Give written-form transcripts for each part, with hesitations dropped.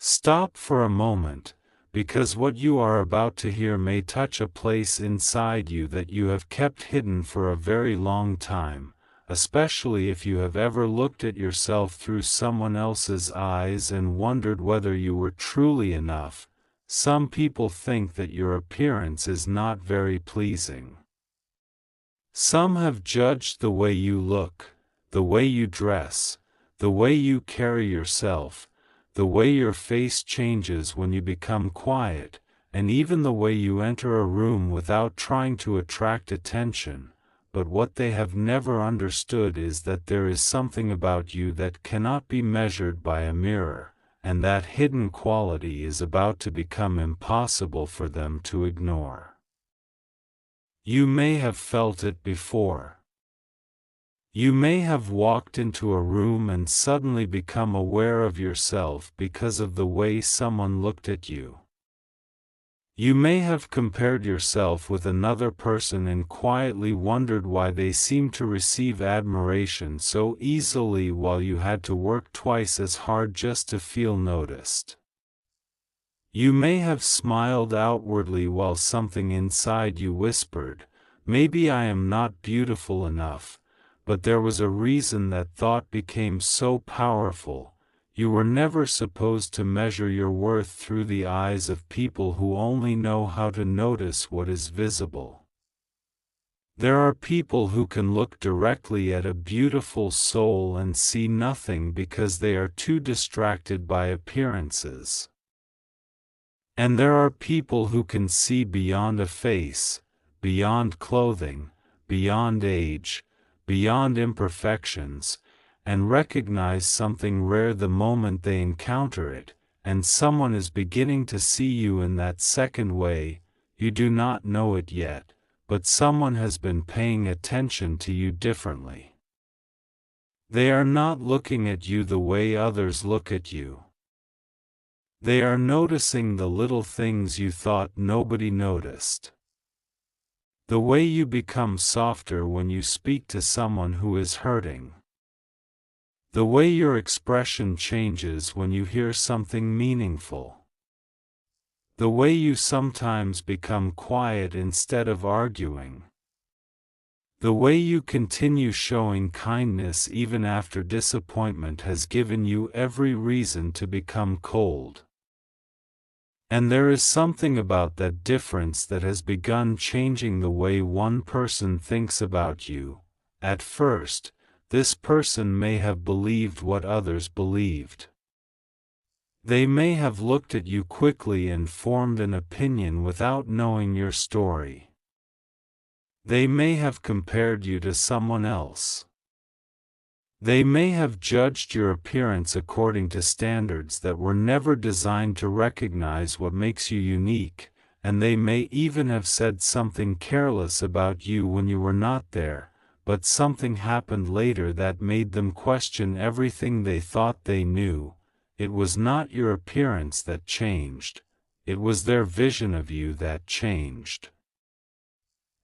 Stop for a moment, because what you are about to hear may touch a place inside you that you have kept hidden for a very long time, especially if you have ever looked at yourself through someone else's eyes and wondered whether you were truly enough. Some people think that your appearance is not very pleasing. Some have judged the way you look, the way you dress, the way you carry yourself, the way your face changes when you become quiet, and even the way you enter a room without trying to attract attention. But what they have never understood is that there is something about you that cannot be measured by a mirror, and that hidden quality is about to become impossible for them to ignore. You may have felt it before. You may have walked into a room and suddenly become aware of yourself because of the way someone looked at you. You may have compared yourself with another person and quietly wondered why they seemed to receive admiration so easily while you had to work twice as hard just to feel noticed. You may have smiled outwardly while something inside you whispered, "Maybe I am not beautiful enough," but there was a reason that thought became so powerful. You were never supposed to measure your worth through the eyes of people who only know how to notice what is visible. There are people who can look directly at a beautiful soul and see nothing because they are too distracted by appearances. And there are people who can see beyond a face, beyond clothing, beyond age, beyond imperfections, and recognize something rare the moment they encounter it, and someone is beginning to see you in that second way. You do not know it yet, but someone has been paying attention to you differently. They are not looking at you the way others look at you. They are noticing the little things you thought nobody noticed. The way you become softer when you speak to someone who is hurting. The way your expression changes when you hear something meaningful. The way you sometimes become quiet instead of arguing. The way you continue showing kindness even after disappointment has given you every reason to become cold. And there is something about that difference that has begun changing the way one person thinks about you. At first, this person may have believed what others believed. They may have looked at you quickly and formed an opinion without knowing your story. They may have compared you to someone else. They may have judged your appearance according to standards that were never designed to recognize what makes you unique, and they may even have said something careless about you when you were not there, but something happened later that made them question everything they thought they knew. It was not your appearance that changed, it was their vision of you that changed.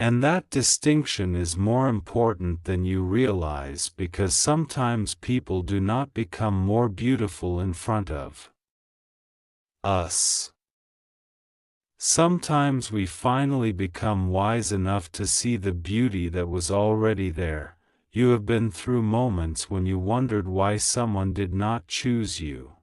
And that distinction is more important than you realize, because sometimes people do not become more beautiful in front of us. Sometimes we finally become wise enough to see the beauty that was already there. You have been through moments when you wondered why someone did not choose you.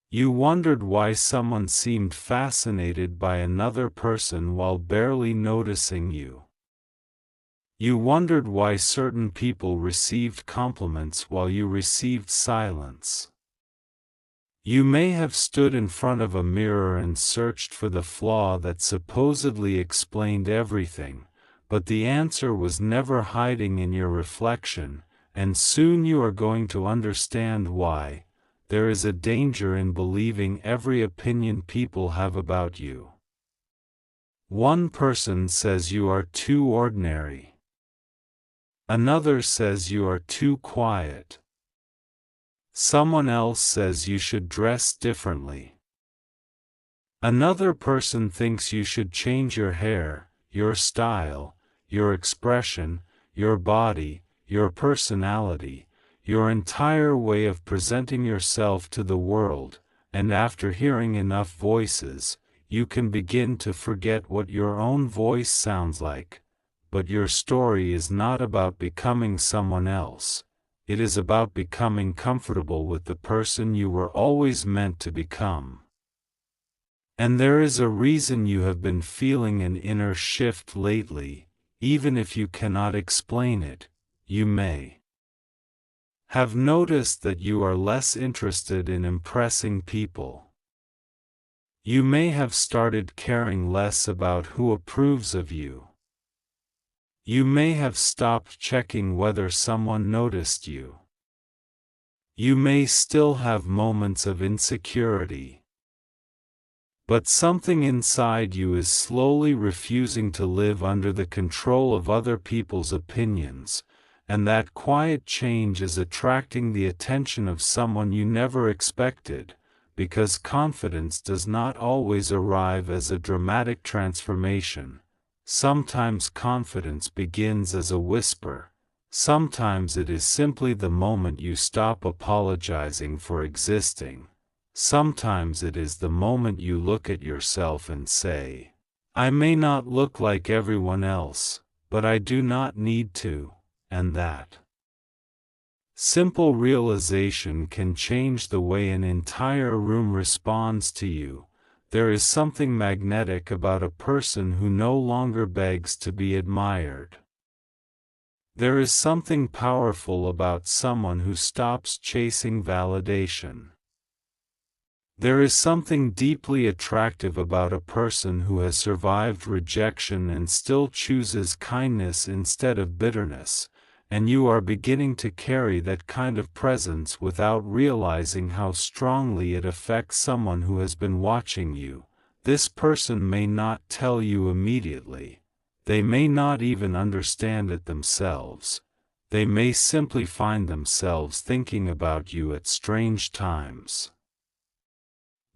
You wondered why someone seemed fascinated by another person while barely noticing you. You wondered why certain people received compliments while you received silence. You may have stood in front of a mirror and searched for the flaw that supposedly explained everything, but the answer was never hiding in your reflection, and soon you are going to understand why. There is a danger in believing every opinion people have about you. One person says you are too ordinary. Another says you are too quiet. Someone else says you should dress differently. Another person thinks you should change your hair, your style, your expression, your body, your personality, your entire way of presenting yourself to the world, and after hearing enough voices, you can begin to forget what your own voice sounds like. But your story is not about becoming someone else. It is about becoming comfortable with the person you were always meant to become. And there is a reason you have been feeling an inner shift lately, even if you cannot explain it. You may have noticed that you are less interested in impressing people. You may have started caring less about who approves of you. You may have stopped checking whether someone noticed you. You may still have moments of insecurity. But something inside you is slowly refusing to live under the control of other people's opinions, and that quiet change is attracting the attention of someone you never expected, because confidence does not always arrive as a dramatic transformation. Sometimes confidence begins as a whisper. Sometimes it is simply the moment you stop apologizing for existing. Sometimes it is the moment you look at yourself and say, I may not look like everyone else, but I do not need to, and that simple realization can change the way an entire room responds to you. There is something magnetic about a person who no longer begs to be admired. There is something powerful about someone who stops chasing validation. There is something deeply attractive about a person who has survived rejection and still chooses kindness instead of bitterness, and you are beginning to carry that kind of presence without realizing how strongly it affects someone who has been watching you. This person may not tell you immediately. They may not even understand it themselves. They may simply find themselves thinking about you at strange times.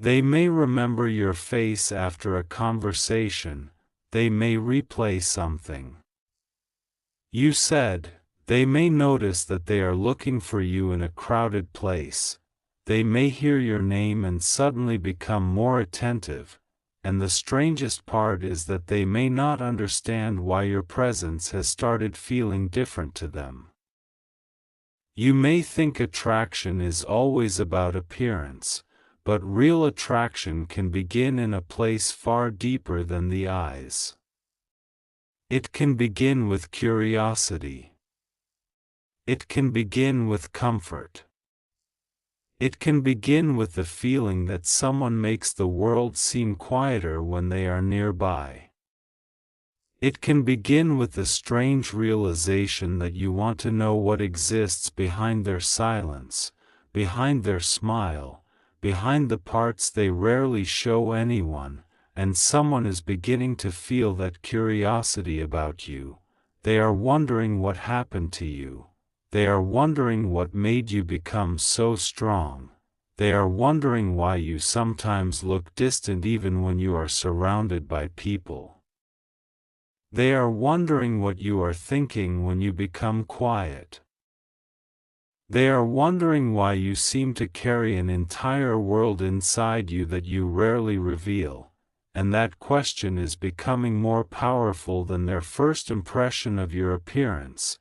They may remember your face after a conversation. They may replay something you said. They may notice that they are looking for you in a crowded place. They may hear your name and suddenly become more attentive, and the strangest part is that they may not understand why your presence has started feeling different to them. You may think attraction is always about appearance, but real attraction can begin in a place far deeper than the eyes. It can begin with curiosity. It can begin with comfort. It can begin with the feeling that someone makes the world seem quieter when they are nearby. It can begin with the strange realization that you want to know what exists behind their silence, behind their smile, behind the parts they rarely show anyone, and someone is beginning to feel that curiosity about you. They are wondering what happened to you. They are wondering what made you become so strong. They are wondering why you sometimes look distant even when you are surrounded by people. They are wondering what you are thinking when you become quiet. They are wondering why you seem to carry an entire world inside you that you rarely reveal, and that question is becoming more powerful than their first impression of your appearance.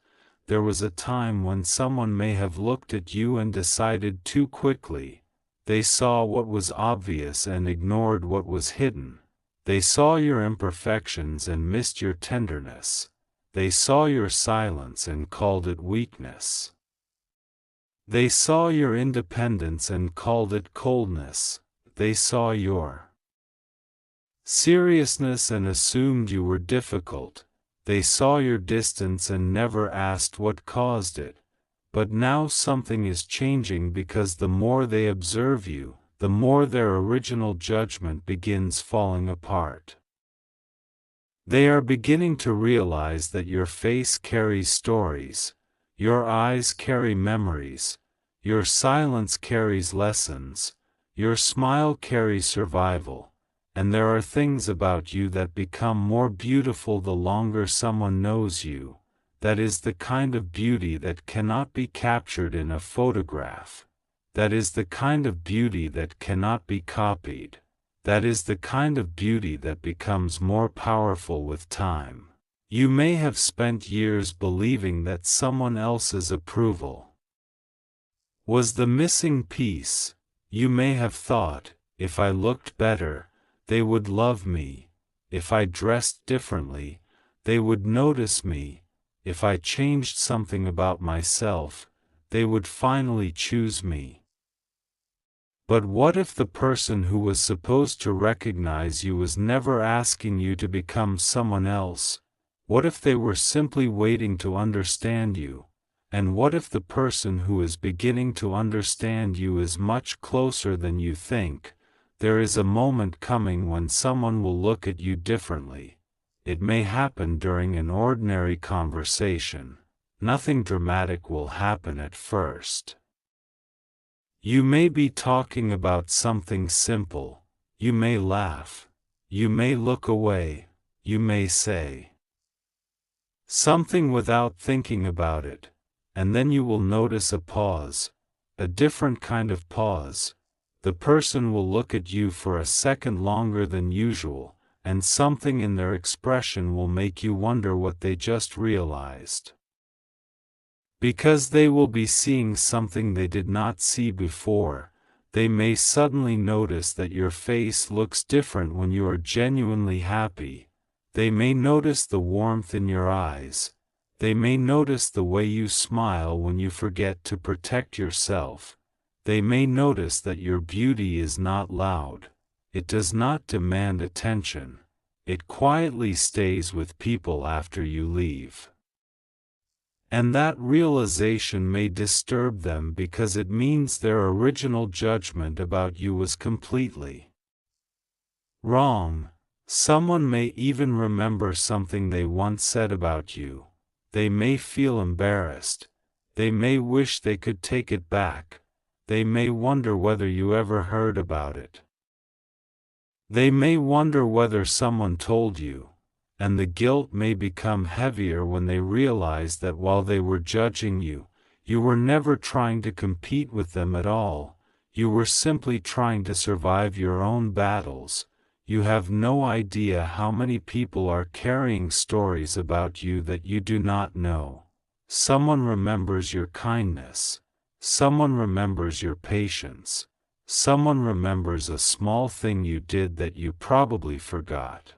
There was a time when someone may have looked at you and decided too quickly. They saw what was obvious and ignored what was hidden. They saw your imperfections and missed your tenderness. They saw your silence and called it weakness. They saw your independence and called it coldness. They saw your seriousness and assumed you were difficult. They saw your distance and never asked what caused it. But now something is changing because the more they observe you, the more their original judgment begins falling apart. They are beginning to realize that your face carries stories, your eyes carry memories, your silence carries lessons, your smile carries survival. And there are things about you that become more beautiful the longer someone knows you. That is the kind of beauty that cannot be captured in a photograph. That is the kind of beauty that cannot be copied. That is the kind of beauty that becomes more powerful with time. You may have spent years believing that someone else's approval was the missing piece. You may have thought, if I looked better, they would love me. If I dressed differently, they would notice me. If I changed something about myself, they would finally choose me. But what if the person who was supposed to recognize you was never asking you to become someone else? What if they were simply waiting to understand you? And what if the person who is beginning to understand you is much closer than you think? There is a moment coming when someone will look at you differently. It may happen during an ordinary conversation. Nothing dramatic will happen at first. You may be talking about something simple. You may laugh. You may look away. You may say something without thinking about it. And then you will notice a pause, a different kind of pause. The person will look at you for a second longer than usual, and something in their expression will make you wonder what they just realized. Because they will be seeing something they did not see before, they may suddenly notice that your face looks different when you are genuinely happy. They may notice the warmth in your eyes. They may notice the way you smile when you forget to protect yourself. They may notice that your beauty is not loud. It does not demand attention. It quietly stays with people after you leave. And that realization may disturb them because it means their original judgment about you was completely wrong. Someone may even remember something they once said about you. They may feel embarrassed. They may wish they could take it back. They may wonder whether you ever heard about it. They may wonder whether someone told you, and the guilt may become heavier when they realize that while they were judging you, you were never trying to compete with them at all. You were simply trying to survive your own battles. You have no idea how many people are carrying stories about you that you do not know. Someone remembers your kindness. Someone remembers your patience. Someone remembers a small thing you did that you probably forgot.